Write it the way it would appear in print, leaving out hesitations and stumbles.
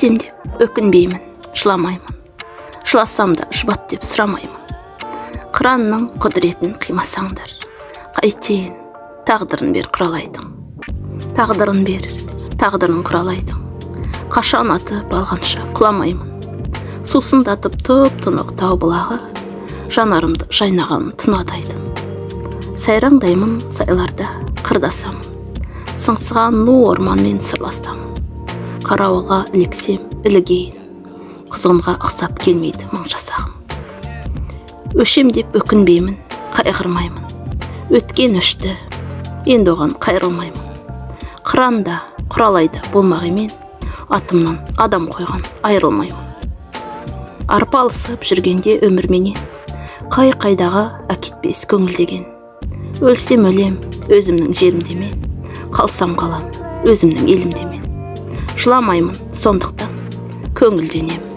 Өшсем деп өкінбеймін, жыламаймын. Жыласам да жұбат деп сұрамаймын. Қыранның құдіретін қимасаңдар, қайтейін, тағдырын бер құралайдың. Тағдырын бер, тағдырын құралайдың. Қашан атып алғанша құламаймын. Сусындатып тұп-тұнық тау бұлағы, жанарымды жайнаған тұнадайдың. Сайраңдаймын сайларда қырдасамын, сыңсыған ну орманмен сырласамын. Қарауылға ілексем ілігейін, құзғынға ұқсап келмейді мың жасағым. Өшем деп өкінбеймін, қайғырмаймын. Өткен өшті, енді оған қайрылмаймын. Қыранда, құралайда болмақ емен, атымнан адам қойған айрылмаймын. Арпалысып жүргенде өмірменен, қай-қайдағы әкетпес көңілдеген. Өлсем өлем өзімнің жерімдемен, қалсам қалам өзімнің елімдемен. Жыламаймын сондықтан көңілденем.